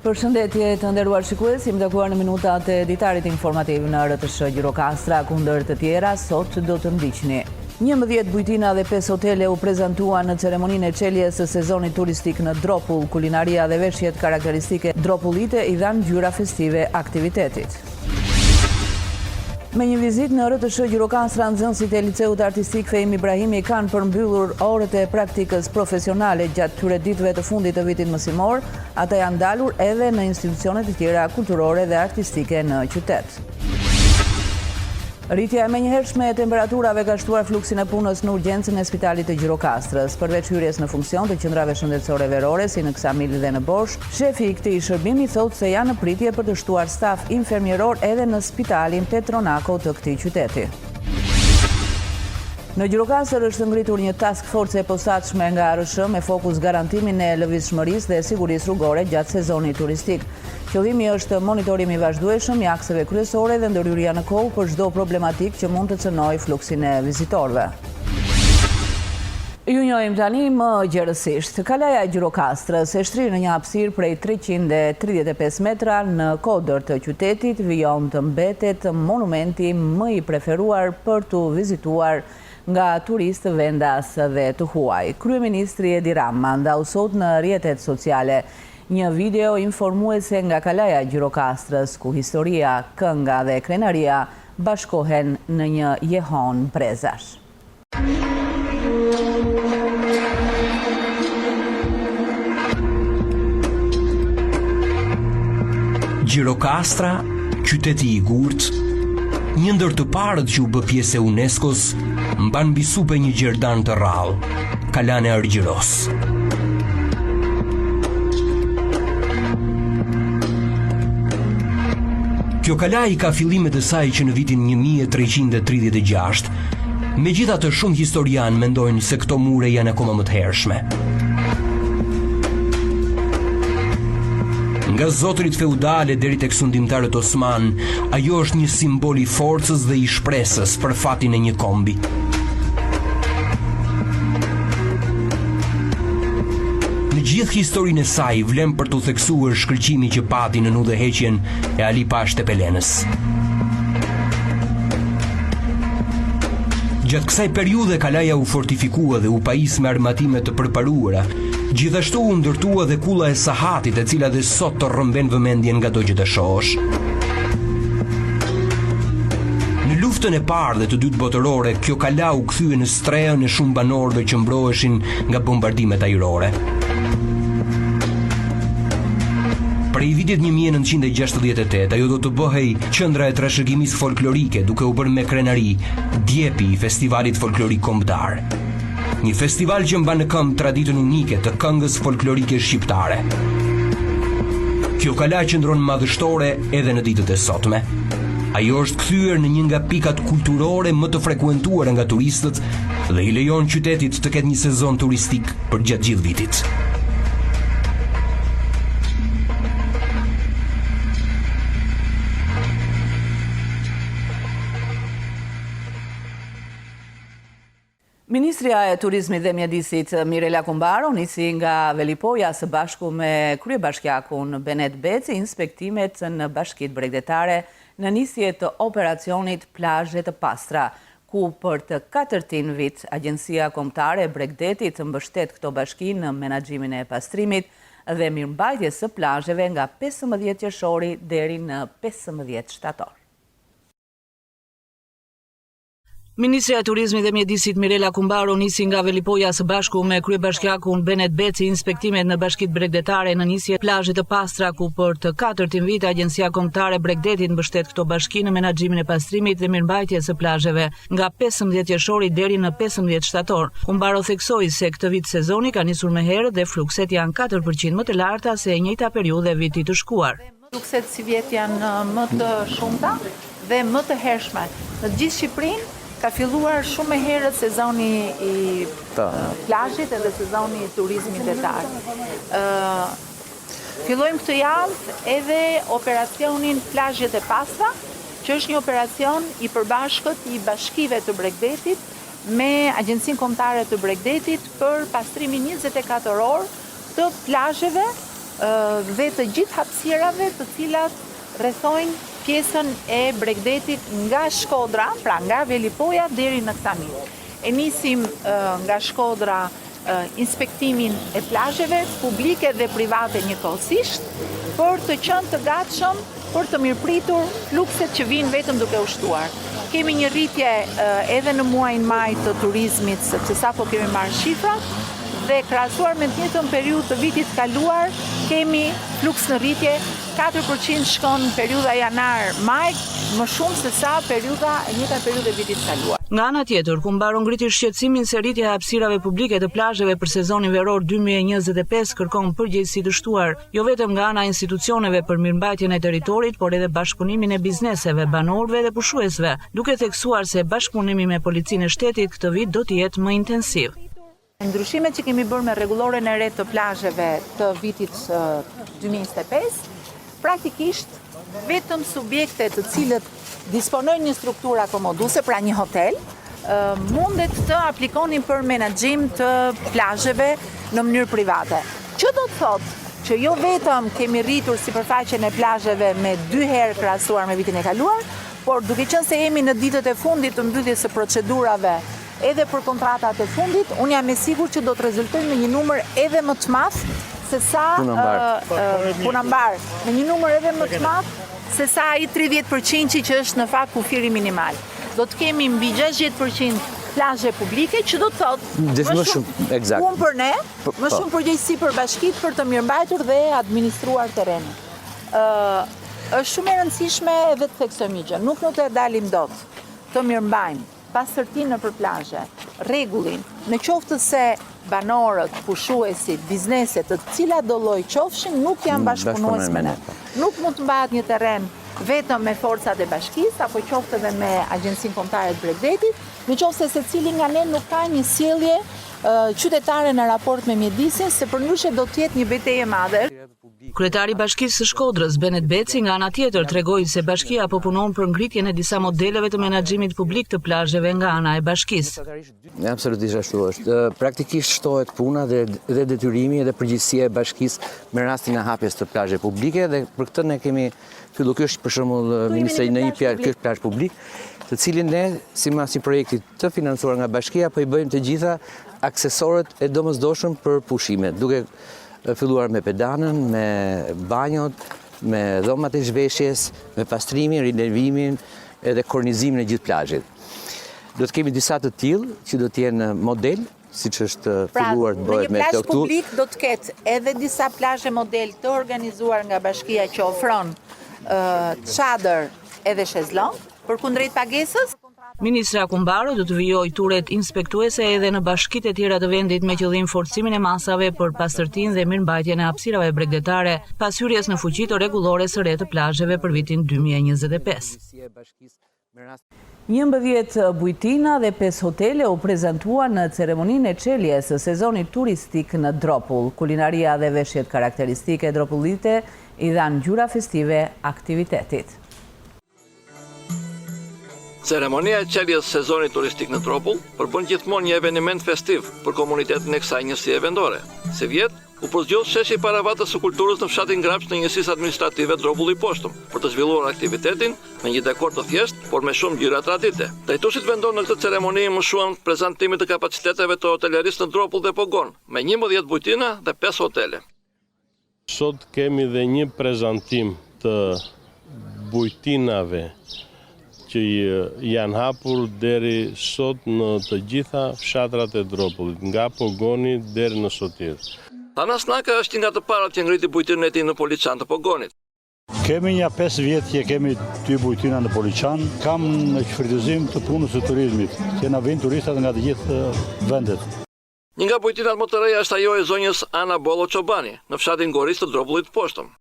Përshëndetje të nderuar shikues, jemi takuar në minutat e editarit informativ në RTS Gjirokastra, kundër të tjera sot do të ndiqni. 11 bujtina dhe 5 hotele u prezantuan në ceremoninë e çeljes së sezonit turistik në Dropull. Kulinaria dhe veshjet karakteristike dropullite i dhanë ngjyra festive aktivitetit. Me një vizit në RTS Gjirokastra, nxënësit e Liceut Artistik Fehim Ibrahimi kanë përmbyllur orët e praktikës profesionale gjatë këtyre ditëve të fundit të vitit mësimor. Ata janë dalur edhe në institucionet të tjera kulturore dhe artistike në qytet. Rritja e menjëhershme e temperaturave ka shtuar fluksin e punës në urgjencën e Spitalit të Gjirokastrës. Përveç hyrjes në funksion të qendrave shëndetësore verore si në Ksamil dhe në Bosh, shefi i këtij shërbimi thotë se janë në pritje për të shtuar staf infermieror edhe në Spitalin Petronako të këtij qyteti. Në Gjirokastër është ngritur një task force e posaçme nga ARSH me fokus garantimin e lëvizshmërisë dhe sigurisë rrugore gjatë sezonit turistik. Qëllimi është monitorimi vazhdueshëm i akseve kryesore dhe ndërhyrja në kohë për çdo problematik që mund të cënojë fluksin e vizitorëve. Ju njohim tani më gjerësisht. Kalaja e Gjirokastrës e shtrirë në një hapësirë prej 335 metra në kodër të qytetit, vijon të mbetet monumenti më i preferuar për të vizituar nga turistë vendas dhe të huaj. Kryeministri Edi Rama ndau sot në rrjetet sociale një video informuese nga Kalaja e Gjirokastrës, ku historia, kënga dhe krenaria bashkohen në një jehon brezash. Gjirokastra, qyteti i gurt, një ndër të parët që u bë pjesë e UNESCO-s, mban mbi supe një gjerdan të rrallë, Kalane Argjiros. Kjo kalaj ka fillimet e saj që në vitin 1336, megjithatë shumë historianë mendojnë se këto mure janë akoma më të hershme. Nga zotërit feudale deri tek sundimtarët osman, ajo është një simbol i forcës dhe i shpresës për fatin e një kombi. Në gjithë historinë e saj vlen për të theksuar shkëlqimi që pati në udhëheqjen e Ali Pash Tepelenës. Gjatë kësaj periudhe kalaja u fortifikua dhe u pajis me armatime të përparuara. Gjithashtu u ndërtua dhe kulla e Sahatit, e cila dhe sot të rrëmben vëmendjen nga do që të shohësh. Në luftën e parë dhe të dytë botërore, kjo kala u kthye në strehën e shumë banorëve që mbroheshin nga bombardimet ajrore. Prej vitit 1968, ajo do të bëhej qendra e trashëgimisë folklorike, duke u bërë me krenari djepi i festivalit folklorik kombëtar. Një festival që mban në këmbë traditën unike të këngës folklorike shqiptare. Kjo kala qëndron madhështore edhe në ditët e sotme. Ajo është kthyer në një nga pikat kulturore më të frekuentuara nga turistët dhe i lejon qytetit të ketë një sezon turistik për gjatë gjithë vitit. Ministria e Turizmit dhe Mjedisit Mirela Kumbaro nisi nga Velipoja së bashku me kryebashkiakun Benet Beci inspektimet në Bashkitë Bregdetare në nisje të operacionit Plazhe të Pastra, ku për të 4 vit Agjencia Kombëtare e Bregdetit mbështet këto bashki në menaxhimin e pastrimit dhe mirëmbajtjes së plazheve nga 15 qershori deri në 15 shtator. Ministria e Turizmit dhe Mjedisit Mirela Kumbaro nisi nga Velipoja së bashku me kryebashkiakun Benet Beci inspektimet në Bashkitë Bregdetare në nisje Plazhe të Pastra, ku për të 4 vit Agjencia Kombëtare Bregdetit mbështet këto bashki në menaxhimin e pastrimit dhe mirëmbajtjes së plazheve nga 15 qershori deri në 15 shtator. Kumbaro theksoi se këtë vit sezoni ka nisur më herët dhe flukset janë 4% më të larta se e njëjta periudhë e vitit të shkuar. Flukset si vjet janë më të shumta dhe më të hershme. Në gjithë Shqipërinë ka filluar shumë më herët sezoni i plazhit edhe sezoni i turizmit detar. Fillojmë këtë javë edhe operacionin Plazhet e Pastra, që është një operacion i përbashkët i bashkive të Bregdetit me Agjencinë Kombëtare të Bregdetit për pastrimin 24 orë të plazheve dhe të gjithë hapësirave të cilat rrethojnë pjesën e Bregdetit nga Shkodra, pra nga Velipoja deri në Ksamil. E nisim nga Shkodra inspektimin e plazheve publike dhe private njëkohësisht për të qenë të gatshëm për të mirëpritur flukset që vinë vetëm duke u shtuar. Kemi një rritje edhe në muajin maj të turizmit, sepse sapo kemi marrë shifrat, dhe krahasuar me të njëjtën periudhë të vitit kaluar, kemi fluks në rritje, 4% shkon në periudha janar-maj, më shumë se sa njëjta periudhë e vitit kaluar. Nga ana tjetër, ku mbaron ngriti shqetësimin se rritja e hapësirave publike të plazheve për sezonin veror 2025 kërkon përgjegjësi të shtuar, jo vetëm nga ana e institucioneve për mirëmbajtjen e territorit, por edhe bashkëpunimin e bizneseve, banorëve dhe pushuesve, duke theksuar se bashkëpunimi me policinë e shtetit këtë vit do të jetë më intensiv. Ndryshimet që kemi bërë me rregulloren e re të plazheve të vitit 2025, praktikisht vetëm subjekte të cilët disponojnë një strukturë akomoduese, pra një hotel, mundet të aplikonin për menaxhim të plazheve në mënyrë private. Që do të thotë që jo vetëm kemi rritur sipërfaqen e plazheve me 2 herë krahasuar me vitin e kaluar, por duke qenë se jemi në ditët e fundit të mbylljes së procedurave edhe për kontratat e fundit, unë jam e sigurt që do të rezultojmë në një numër edhe më të madh se sa punambar, në një numër edhe më të madh se sa ai 30% që është në fakt kufiri minimal. Do të kemi mbi 60% plazhe publike, që do të thotë më shumë punë për ne, më shumë përgjegjësi për bashkitë për të mirëmbajtur dhe administruar terrenin. Është shumë e rëndësishme edhe të theksojmë një gjë, nuk do të dalim dot të mirëmbajmë pastërtinë nëpër plazhe, rregullin, në qoftë se banorët, pushuesit, bizneset, të cilat do lloj qofshin, nuk janë bashkëpunues me ne. Nuk mund të mbahet një terren vetëm me forcat e bashkisë, apo qoftë edhe me Agjencinë Kombëtare të Bregdetit, në qoftë se secili nga ne nuk ka një sjellje qytetare në raport me mjedisin, se përndryshe do të jetë një betejë e madhe. Kryetari i Bashkisë së Shkodrës, Benet Beci, nga ana tjetër tregoi se bashkia po punon për ngritjen e disa modeleve të menaxhimit publik të plazheve nga ana e bashkisë. Absolutisht ashtu është. Praktikisht shtohet puna dhe detyrimi dhe përgjegjësia e bashkisë me rastin e hapjes të plazheve publike, dhe për këtë ne kemi filluar, ky është për shembull ministri në një ky është plazh publik, të cilin ne sipas një projekti të financuar nga bashkia po i bëjmë të gjitha aksesorët e domosdoshëm për pushimet, duke filluar me pedanën, me banjot, me dhomat e zhveshjes, me pastrimin, rilevimin edhe kornizimin e gjithë plazhit. Do të kemi disa të tillë që do të jenë model, siç është filluar të bëhet me këtu. Pra, në një plazh këtu. publik do të ketë edhe disa plazhe model të organizuar nga bashkia që ofron çadër edhe shezlong, përkundrejt pagesës. Ministra Akumbaro do të vijojë turet inspektuese edhe në bashkitë e tjera të vendit me qëllim forcimin e masave për pastërtinë dhe mirëmbajtjen e hapësirave bregdetare, pas hyrjes në fuqi të rregullores së re të plazheve për vitin 2025. 11 bujtina dhe 5 hotele u prezantuan në ceremoninë e çeljes së sezonit turistik në Dropull. Kulinaria dhe veshjet karakteristike dropullite i dhanë ngjyra festive aktivitetit. Ceremonia e qeljes sezonit turistik në Dropull përbën gjithmonë një eveniment festiv për komunitetin e kësaj njësie vendore. Si vjet, u përzgjoll sheshi paravatës së kulturës në fshatin Grapsht në njësisë administrative Dropulli Poshtëm për të zhvilluar aktivitetin me një dekor të thjeshtë, por me shumë ngjyra tradite. Drejtuesit vendor në këtë ceremoni mëshuan prezantimin të kapaciteteve të hotelerisë në Dropull dhe Pogon, me 11 bujtina dhe 5 hotele. Sot kemi dhe një prezantim të bujtinave që janë hapur deri sot në të gjitha fshatrat e Dropullit, nga Pogoni deri në Sotir. Thanas Naka është nga të parat që ngriti bujtinën e tij në Poliçan të Pogonit. Kemi një 5 vjet që kemi 2 bujtina në Poliçan, kam në shfrytëzim të punës së turizmit, që na vijnë turistat nga të gjithë vendet. Një nga bujtinat më të reja është ajo e zonjës Ana Bollo Çobani, në fshatin Goris të Dropullit Poshtëm.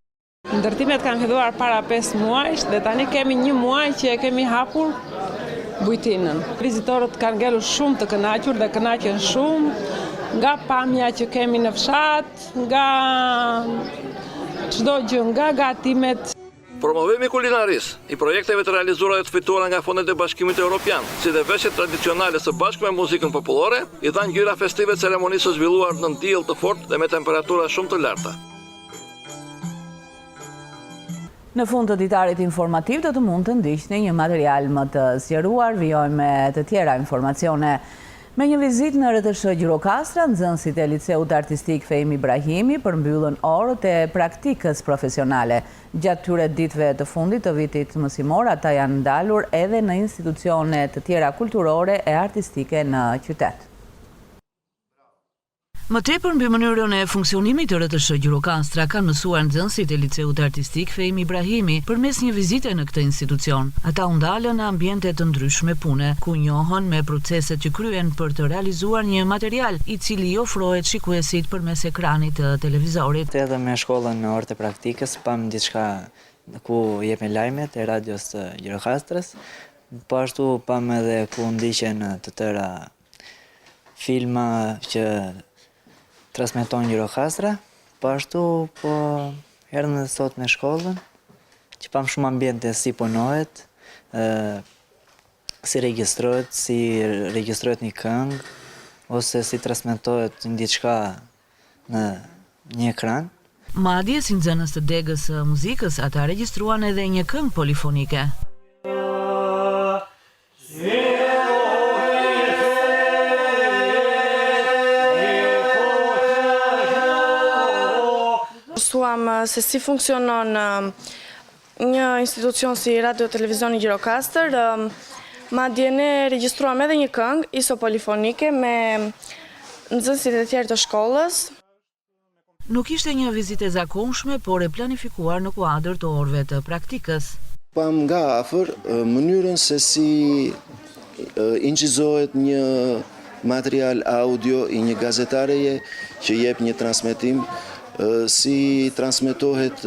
Ndërtimet kanë filluar para 5 muajsh dhe tani kemi 1 muaj që e kemi hapur bujtinën. Vizitorët kanë ngelur shumë të kënaqur dhe kënaqen shumë nga pamja që kemi në fshat, nga çdo gjë, nga gatimet. Promovimi kulinaris i projekteve të realizuara dhe të fituara nga fondet e Bashkimit Evropian, si dhe veshjet tradicionale së bashku me muzikën popullore, i dhanë ngjyra festive ceremonisë së zhvilluar në diell të fortë dhe me temperatura shumë të larta. Në fund të ditarit informativ do të mund të ndiqni një material më të zgjeruar, vijojmë me të tjera informacione. Me një vizitë në RTS Gjirokastra, nxënësit e Liceut Artistik Fehim Ibrahimi përmbyllën orët e praktikës profesionale. Gjatë këtyre ditëve të fundit të vitit mësimor, ata janë ndalur edhe në institucione të tjera kulturore e artistike në qytet. Më tepër mbi mënyrën e funksionimit të RTS Gjirokastra kanë mësuar nxënësit e Liceut Artistik Fehim Ibrahimi përmes një vizite në këtë institucion. Ata u ndalën në ambiente të ndryshme pune, ku njohën me proceset që kryen për të realizuar një material i cili ofrohet shikuesit përmes ekranit të televizorit. Edhe me shkollën në orët e praktikës pam diçka ku jepen lajmet e radios të Gjirokastrës, po ashtu pam edhe ku ndiqen të tëra filma që transmeton Gjirokastra, po ashtu po erdhëm edhe sot në shkollën, që pam shumë ambiente si punohet, si regjistrohet një këngë, ose si transmetohet diçka në një ekran. Madje si nxënës të degës së muzikës, ata regjistruan edhe një këngë polifonike. Mësuam se si funksionon një institucion si Radio Televizioni Gjirokastër, madje ne regjistruam edhe një këngë iso polifonike me nxënësit e tjerë të shkollës. Nuk ishte një vizitë e zakonshme, por e planifikuar në kuadër të orëve të praktikës. Pam nga afër mënyrën se si incizohet një material audio i një gazetareje që jep një transmetim, si transmetohet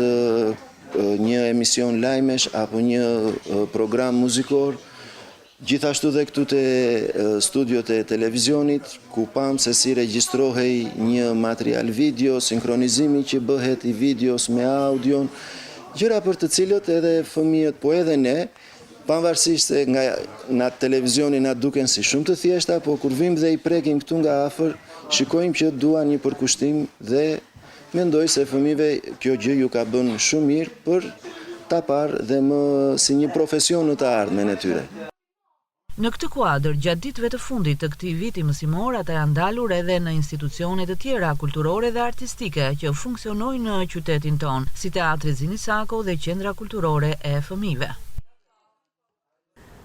një emision lajmesh apo një program muzikor, gjithashtu dhe këtu të studiot e televizionit, ku pam se si regjistrohej një material video, sinkronizimi që bëhet i videos me audion, gjëra për të cilët edhe fëmijët, po edhe ne, pavarësisht se nga televizioni na duken si shumë të thjeshta, po kur vim dhe i prekim këtu nga afër, shikojmë që duan një përkushtim dhe mendoj se fëmijëve kjo gjë ju ka bën shumë mirë për ta parë dhe më si një profesion në të ardhmen e tyre. Në këtë kuadër, gjatë ditëve të fundit të këtij viti mësimor, ata janë ndalur edhe në institucione të tjera kulturore dhe artistike që funksionojnë në qytetin tonë, si Teatri Zini Sako dhe Qendra Kulturore e Fëmijëve.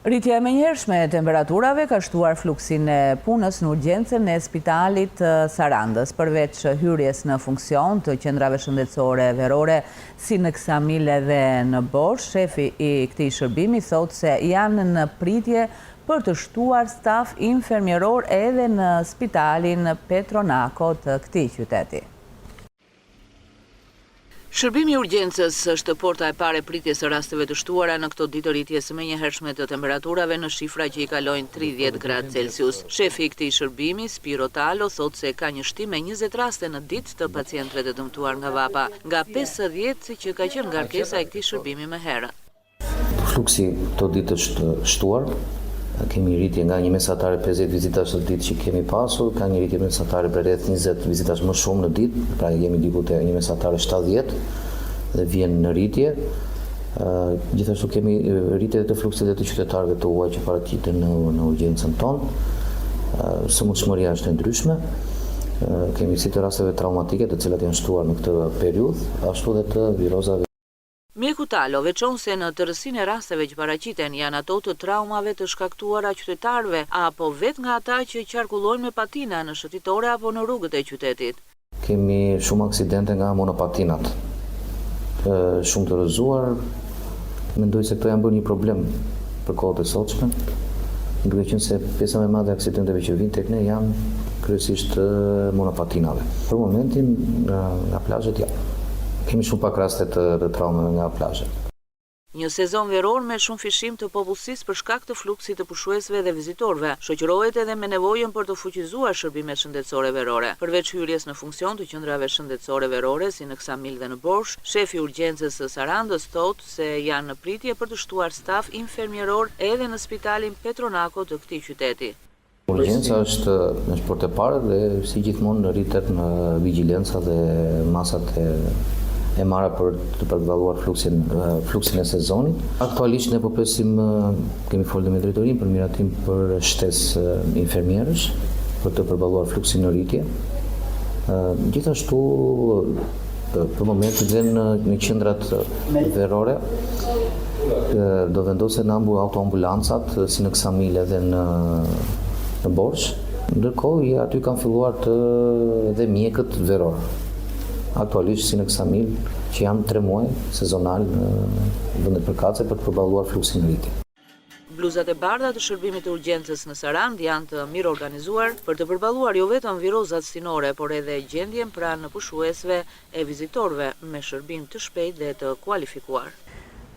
Rritja e menjëhershme e temperaturave ka shtuar fluksin e punës në urgjencën e Spitalit Sarandës. Përveç hyrjes në funksion të qendrave shëndetësore verore si në Ksamil dhe në Bosh, shefi i këtij shërbimi thotë se janë në pritje për të shtuar staf infermieror edhe në Spitalin Petronako të këtij qyteti. Shërbimi i urgjencës është porta e parë e pritjes së rasteve të shtuara në këto ditë rritjes së menjëhershme të temperaturave në shifra që i kalojnë 30 gradë Celsius. Shefi i këtij shërbimi, Spiro Talo, thotë se ka një shtim me 20 raste në ditë të pacientëve të dëmtuar nga vapa, nga 50 që ka qenë ngarkesa e këtij shërbimi më herët. Fluksi këto ditë është shtuar. Kemi rritje nga një mesatare 50 vizitash në ditë që kemi pasur, ka një rritje mesatare për rreth 20 vizitash më shumë në ditë, pra jemi diku te një mesatare 70 dhe vjen në rritje. Gjithashtu kemi rritje të fluksit dhe të qytetarëve të huaj që paraqiten në urgjencën tonë. Sëmundshmëria është e ndryshme. Kemi si të rasteve traumatike të cilat janë shtuar në këtë periudhë, ashtu dhe të virozave. Mjeku Talo veçon se në tërësinë e rasteve që paraqiten janë ato të traumave të shkaktuara qytetarëve apo vetë nga ata që qarkullojnë me patina në shëtitore apo në rrugët e qytetit. Kemi shumë aksidente nga monopatinat, shumë të rrëzuar. Mendoj se këto janë bërë një problem për kohët e sotshme, duke qenë se pjesa më e madhe e aksidenteve që vijnë tek ne janë kryesisht monopatinave. Për momentin nga plazhet kemi shumë pak raste të traumave nga plazhet. Një sezon veror me shumë fishim të popullsisë për shkak të fluksit të pushuesve dhe vizitorëve, shoqërohet edhe me nevojën për të fuqizuar shërbimet shëndetësore verore. Përveç hyrjes në funksion të qendrave shëndetësore verore si në Ksamil dhe në Borsh, shefi i urgjencës së Sarandës thotë se janë në pritje për të shtuar staf infermieror edhe në Spitalin Petronako të këtij qyteti. Urgjenca është për të parë dhe si gjithmonë rritet në vigjilenca dhe masat e e marra për të përballuar fluksin e sezonit. Aktualisht ne po presim, kemi folur me drejtorinë për miratim për shtesë infermierësh për të përballuar fluksin në rritje. Gjithashtu për momentin në qendrat verore do vendosen autoambulancat si në Ksamil edhe në Borç. Ndërkohë aty kanë filluar edhe mjekët veror. Aktualisht si në Ksamil, që janë 3 muaj sezonal në vendet përkatëse për të përballuar fluksin në rritje. Bluzat e bardha të shërbimit të urgjencës në Sarand janë të mirë organizuar për të përballuar jo vetëm virozat sinore, por edhe gjendjen pranë pushuesve e vizitorëve me shërbim të shpejtë dhe të kualifikuar.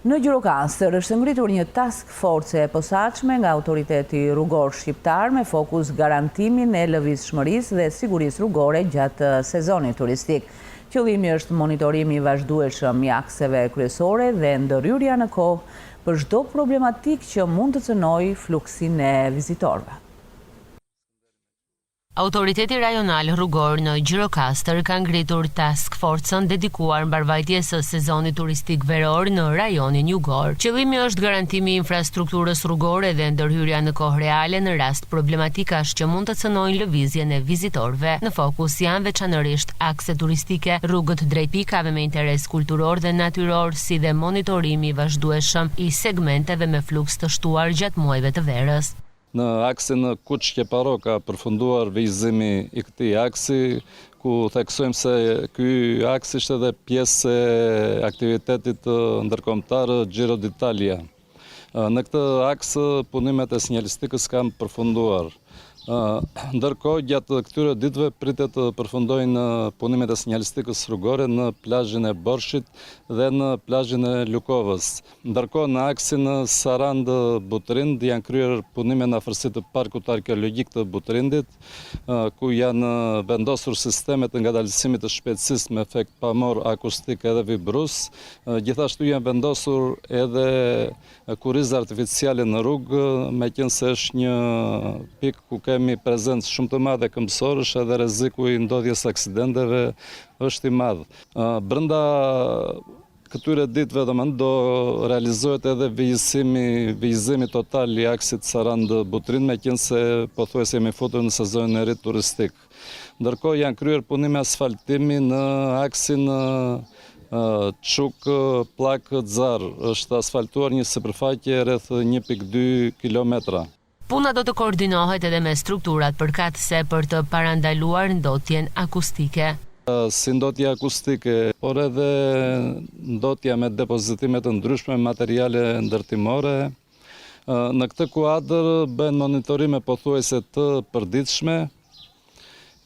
Në Gjirokastër është ngritur një task force e posaçme nga autoriteti rrugor shqiptar me fokus garantimin e lëvizshmërisë dhe sigurisë rrugore gjatë sezonit turistik. Qëllimi është monitorimi i vazhdueshëm i akseve kryesore dhe ndërhyrja në kohë për çdo problematikë që mund të cënojë fluksin e vizitorëve. Autoriteti rajonal rrugor në Gjirokastër ka ngritur task forcën dedikuar mbarvajtjes së sezonit turistik veror në rajonin jugor. Qëllimi është garantimi i infrastrukturës rrugore dhe ndërhyrja në kohë reale në rast problematikash që mund të cënojnë lëvizjen e vizitorëve. Në fokus janë veçanërisht akse turistike, rrugët drejt pikave me interes kulturor dhe natyror, si dhe monitorimi i vazhdueshëm i segmenteve me fluks të shtuar gjatë muajve të verës. Në aksin Kuç-Qeparo ka përfunduar vijzimi i këtij aksi, ku theksojmë se ky aks ishte edhe pjesë e aktivitetit ndërkombëtar Giro d'Italia. Në këtë aks punimet e sinjalistikës kanë përfunduar. Ndërkohë, gjatë këtyre ditëve pritet të përfundojnë punimet e sinjalistikës rrugore në plazhin e Borshit dhe në plazhin e Lukovës. Ndërkohë, në aksin Sarand-Butrind janë kryer punime në afërsi të parkut arkeologjik të Butrindit, ku janë vendosur sistemet e ngadalësimit të shpejtësisë me efekt pamor akustik edhe vibrus. Gjithashtu janë vendosur edhe kurrizë artificiale në rrugë, meqense është një pikë ku kemi prezencë shumë të madhe këmbësorësh edhe rreziku i ndodhjes aksidenteve është i madh. Brenda këtyre ditëve do realizohet edhe vijzimi total i aksit Sarand-Butrind, meqense pothuajse jemi futur në sezonin e ri turistik. Ndërkohë janë kryer punime asfaltimi në aksin Çuk-Pllak-Xar. Është asfaltuar një sipërfaqe rreth 1.2 kilometra. Puna do të koordinohet edhe me strukturat përkatëse për të parandaluar ndotjen akustike. Si ndotja akustike, por edhe ndotja me depozitime të ndryshme materiale ndërtimore. Në këtë kuadër bën monitorime pothuajse të përditshme,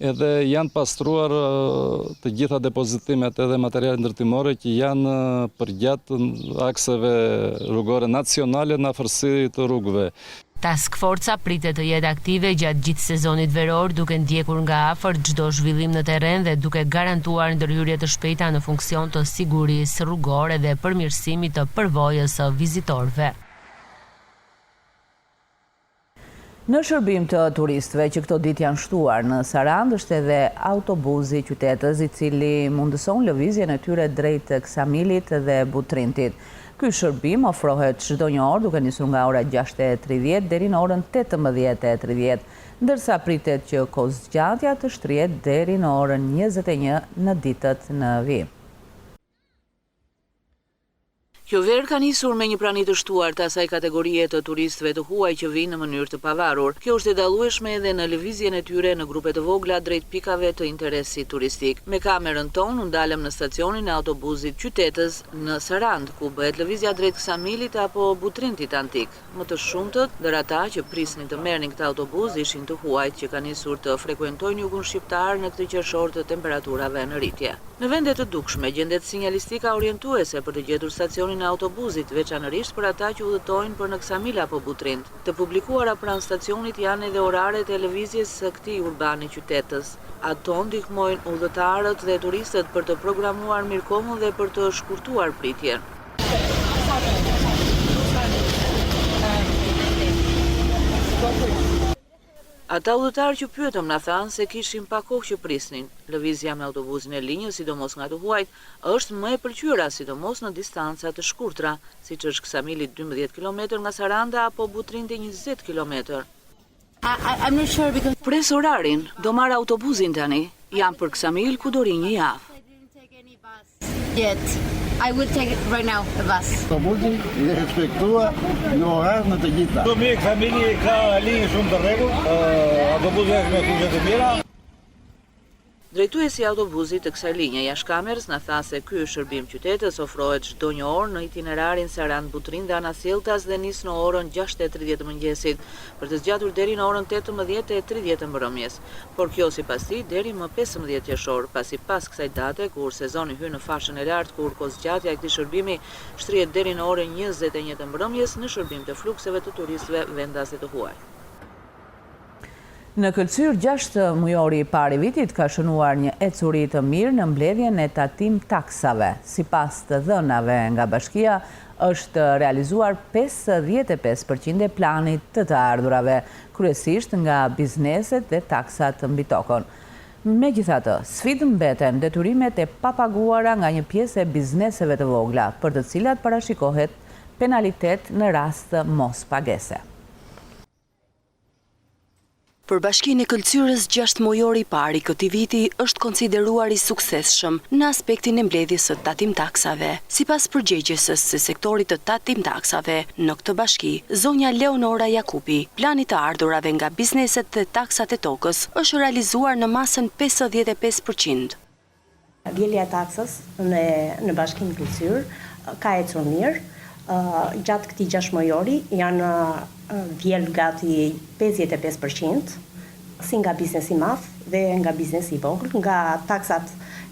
edhe janë pastruar të gjitha depozitimet edhe materiale ndërtimore që janë përgjatë akseve rrugore nacionale në afërsi të rrugëve. Task Forca pritet të jetë aktive gjatë gjithë sezonit veror, duke ndjekur nga afër çdo zhvillim në terren dhe duke garantuar ndërhyrje të shpejta në funksion të sigurisë rrugore dhe përmirësimit të përvojës së vizitorëve. Në shërbim të turistëve që këto ditë janë shtuar në Sarand është edhe autobusi qytetës, i cili mundëson lëvizjen e tyre drejt Ksamilit dhe Butrindit. Ky shërbim ofrohet çdo një orë duke nisur nga ora 6:30 deri në orën 18:30, ndërsa pritet që kozgjatja të shtrihet deri në orën 21 në ditët në vijim. Kjo verë ka nisur me një prani të shtuar të asaj kategorie të turistëve të huaj që vinë në mënyrë të pavarur. Kjo është e dallueshme edhe në lëvizjen e tyre në grupe të vogla drejt pikave të interesit turistik. Me kamerën tonë u ndalëm në stacionin e autobusit qytetës në Sarand, ku bëhet lëvizja drejt Ksamilit apo Butrindit antik. Më të shumtët, ndër ata që prisnin të merrnin këtë autobus ishin të huajt që kanë nisur të frekuentojnë jugun shqiptar në këtë qershor të temperaturave në rritje. Në vende të dukshme gjendet sinjalistika orientuese për të gjetur stacionin e autobusit, veçanërisht për ata që udhëtojnë për në Ksamil apo Butrind. Të publikuara pranë stacionit janë edhe oraret e lëvizjes së këtij urbani qytetës. Ato ndihmojnë udhëtarët dhe turistët për të programuar mirëkohën dhe për të shkurtuar pritjen. Ata udhëtarë që pyetëm na thanë se kishin pak kohë që prisnin. Lëvizja me autobusin e linjës, sidomos nga të huajt, është më e pëlqyera, sidomos në distanca të shkurtra, siç është Ksamili 12 km nga Saranda apo Butrindi 20 km. Pres orarin, do marr autobusin tani. Jam për Ksamil ku do ri një javë. I will take it right now, the bus. Autobusi dhe respektua në orar në të gjitha. Ksamili ka linjë shumë të rregullt, autobusi është me fushë të mira. Drejtuesi i autobusit të kësaj linje, Jashkamerës, na tha se ky shërbim qytetës ofrohet çdo një orë në itinerarin Sarand-Butrind Ana Sjelltas dhe nis në orën 6:30 mëngjesit, për të zgjatur deri në orën 18:30 mbrëmjes. Por kjo sipas tij deri më 15 qershor, pasi pas kësaj date kur sezoni hyn në fashën e lartë, kur kozgjatja e këtij shërbimi shtrihet deri në orën 21 të mbrëmjes në shërbim të flukseve të turistëve vendase të huaj. Në Këlqyr, 6 mujori i parë i vitit ka shënuar një ecuri të mirë në mbledhjen e tatim taksave. Sipas të dhënave nga bashkia, është realizuar 55% e planit të ardhurave, kryesisht nga bizneset dhe taksat mbi tokën. Megjithatë, sfidë mbeten detyrimet e papaguara nga një pjesë e bizneseve të vogla, për të cilat parashikohet penalitet në rast mos pagese. Për Bashkinë e Këlqyrës, 6 mujori i parë i këtij viti është konsideruar i suksesshëm në aspektin e mbledhjes së tatim taksave. Sipas përgjegjësës së sektorit të tatim taksave në këtë bashki, zonja Leonora Jakupi, plani të ardhurave nga bizneset dhe taksat e tokës është realizuar në masën 55%. Vjelja e taksës në Bashkinë Këlqyr ka ecur mirë. Gjatë këtij 6 mujori janë vjel gati 55%, si nga biznesi madh dhe nga biznesi i vogël, nga taksat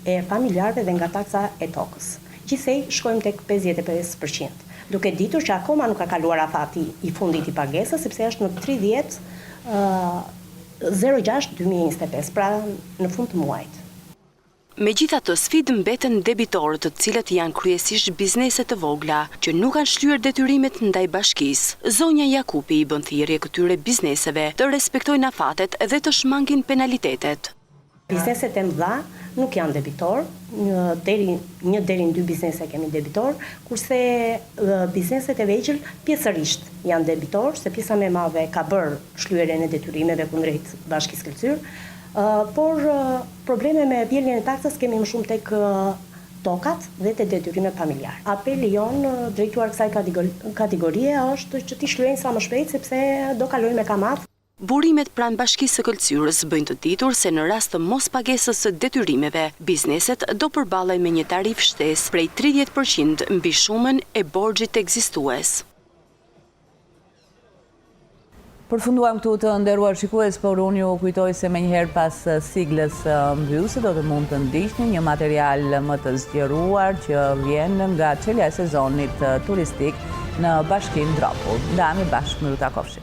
e familjarëve dhe nga taksa e tokës. Gjithsej shkojmë tek 55%, duke ditur që akoma nuk ka kaluar afati i fundit i pagesës, sepse është në 30/06/2025, pra në fund të muajit. Megjithatë, sfidë mbeten debitorët, të cilët janë kryesisht bizneset të vogla, që nuk kanë shlyer detyrimet ndaj bashkisë. Zonja Jakupi i bën thirrje këtyre bizneseve të respektojnë afatet dhe të shmangin penalitetet. Bizneset e mëdha nuk janë debitor, një deri në 2 biznese kemi debitor, kurse bizneset e vegjël pjesërisht janë debitor, se pjesa më e madhe ka bërë shlyerjen e detyrimeve kundrejt Bashkisë Këlqyr. Por probleme me vjeljen e taksës kemi më shumë tek tokat dhe te detyrimet familjar. Apeli jonë drejtuar kësaj kategorie është që t'i shlyejnë sa më shpejt, sepse do kalojnë me kamat. Burimet pranë Bashkisë së Këlqyrës bëjnë të ditur se në rast të mos pagesës së detyrimeve, bizneset do përballen me një tarif shtesë prej 30% mbi shumën e borxhit ekzistues. Përfunduam këtu të nderuar shikues, por unë ju kujtoj se menjëherë pas siglës mbyllëse do të mund të ndiqni një material më të zgjeruar që vjen nga çelja e sezonit turistik në Bashkinë Dropull. Ndahemi bashkë, miru takofshi.